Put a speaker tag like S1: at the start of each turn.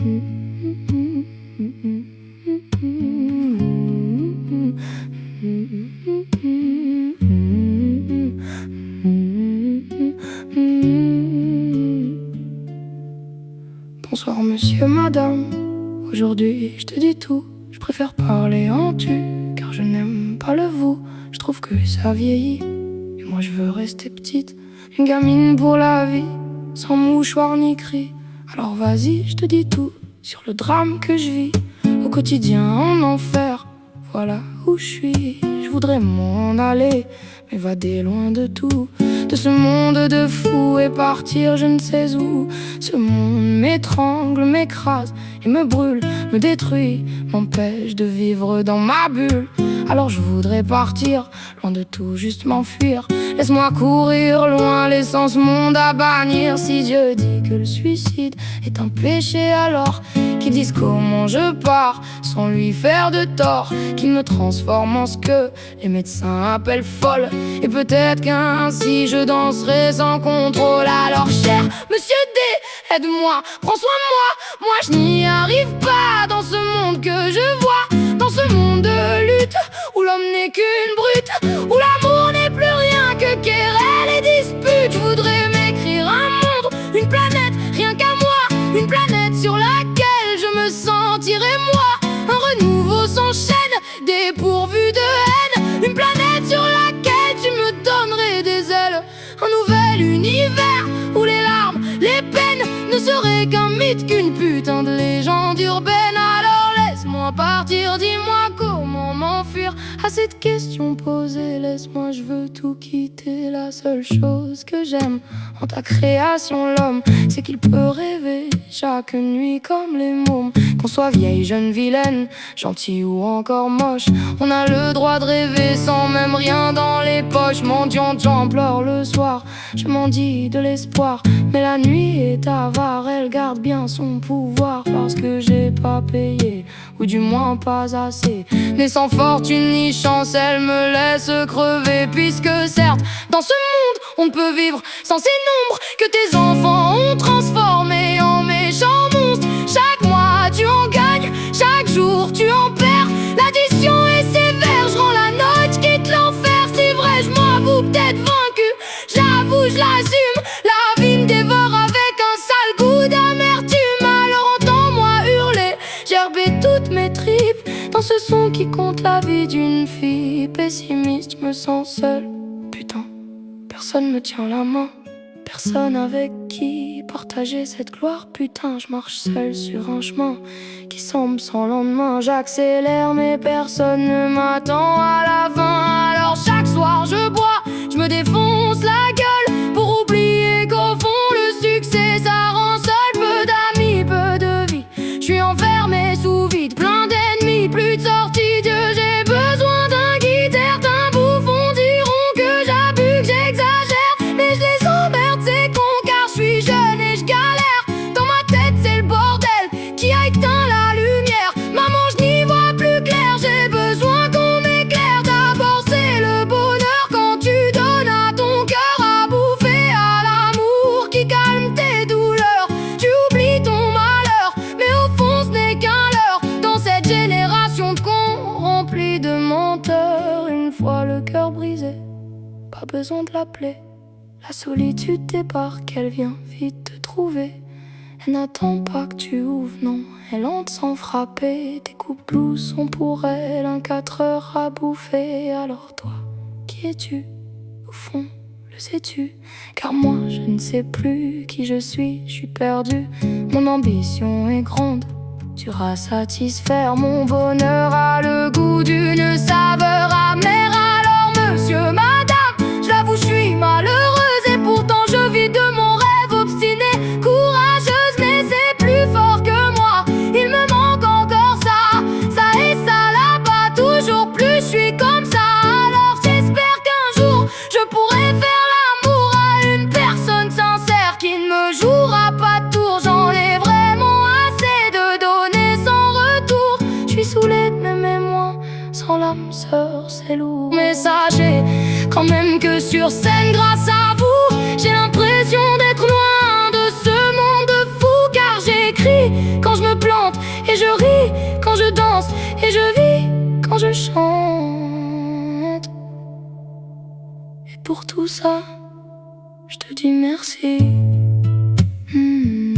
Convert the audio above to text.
S1: Bonsoir monsieur, madame. Aujourd'hui je te dis tout. Je préfère parler en tu, car je n'aime pas le vous. Je trouve que ça vieillit, et moi je veux rester petite. Une gamine pour la vie, sans mouchoir ni cri. Alors vas-y, je te dis tout sur le drame que je vis au quotidien en enfer. Voilà où je suis. Je voudrais m'en aller, m'évader loin de tout, de ce monde de fous, et partir je ne sais où. Ce monde m'étrangle, m'écrase et me brûle, me détruit, m'empêche de vivre dans ma bulle. Alors je voudrais partir, loin de tout, juste m'enfuir. Laisse-moi courir loin, laissant ce monde à bannir. Si Dieu dit que le suicide est un péché, alors qu'il dise comment je pars, sans lui faire de tort. Qu'il me transforme en ce que les médecins appellent folle. Et peut-être qu'ainsi je danserai sans contrôle. Alors cher Monsieur D, aide-moi, prends soin de moi. Moi je n'y arrive pas dans ce monde que je vois. Dans ce monde de lutte, où l'homme n'est qu'une brute, où l'amour n'est plus rien que querelle et dispute. Je voudrais m'écrire un monde, une planète, rien qu'à moi. Une planète sur laquelle je me sentirais moi. Un renouveau sans chaîne, dépourvu de haine. Une planète sur laquelle tu me donnerais des ailes. Un nouvel univers où les larmes, les peines ne seraient qu'un mythe, qu'une putain de légende urbaine. Alors laisse-moi partir, dis-moi comment m'enfuir à cette question posée. Laisse-moi, je veux tout quitter. La seule chose que j'aime en ta création, l'homme, c'est qu'il peut rêver chaque nuit comme les mômes. Qu'on soit vieille, jeune, vilaine, gentille ou encore moche, on a le droit de rêver sans même rien dans les poches. Mendiant, j'en pleure le soir, je m'en dis de l'espoir. Mais la nuit est avare, elle garde bien son pouvoir. Parce que j'ai pas payé, ou du moins pas assez. Mais sans fortune ni chance, elle me laisse crever. Puisque certes, dans ce monde, on ne peut vivre sans ces nombres que tes enfants ont transformés en méchants monstres. Chaque mois, tu en gagnes, chaque jour, tu en perds. L'addition est sévère, je rends la note, quitte l'enfer. C'est vrai, je m'avoue peut-être vaincu, j'avoue, je l'assume. La vie me dévore avec un sale goût d'amertume. Alors entends-moi hurler, gerber toutes mes tripes dans ce son qui compte la vie d'une fille. Pessimiste, je me sens seule, putain, personne me tient la main. Personne avec qui partager cette gloire. Putain, je marche seul sur un chemin qui semble sans lendemain. J'accélère mais personne ne m'attend à la fin. Alors chaque soir je bois, je me défonce la gueule pour oublier qu'au fond le succès ça rend seul. Peu d'amis, peu de vie, je suis enfermé sous vide, plein d'ennemis, plus de sortie. Dieu, j'ai besoin d'un guide. Certains bouffons diront que j'abuse, que j'exagère, mais je les emmerde ces cons car je suis jeune et je galère. Dans ma tête c'est le bordel qui a éteint la lumière. Maman, je n'y vois plus clair, j'ai besoin qu'on m'éclaire. D'abord c'est le bonheur quand tu donnes à ton cœur à bouffer à l'amour qui calme tes douleurs. Tu oublies ton malheur, mais au fond ce n'est qu'un leurre. Dans cette génération de cons remplie de menteurs, une fois le cœur brisé, pas besoin de l'appeler. La solitude débarque, elle vient vite te trouver. Elle n'attend pas que tu ouvres, non, elle entre sans frapper. Tes coups blues sont pour elle un 4 heures à bouffer. Alors toi, qui es-tu? Au fond, le sais-tu? Car moi, je ne sais plus qui je suis perdu. Mon ambition est grande, dure à satisfaire. Mon bonheur a le goût d'une saveur amère. Alors monsieur, madame, je l'avoue, je suis malheureuse. Et pourtant je vis de mon rêve obstiné. Courageuse, mais c'est plus fort que moi. Il me manque encore ça, ça et ça là-bas. Toujours plus, je suis comme ça. Alors j'espère qu'un jour je pourrai faire l'amour à une personne sincère qui ne me jouera pas de tour. J'en ai vraiment assez de donner sans retour. Je suis saoulée de m'aimer moins, sans l'âme sœur c'est lourd. Mais sachez quand même que sur scène, grâce à vous, j'ai l'impression d'être loin de ce monde fou. Car j'écris quand je me plante, et je ris quand je danse, et je vis quand je chante. Et pour tout ça, je te dis merci. Hmm.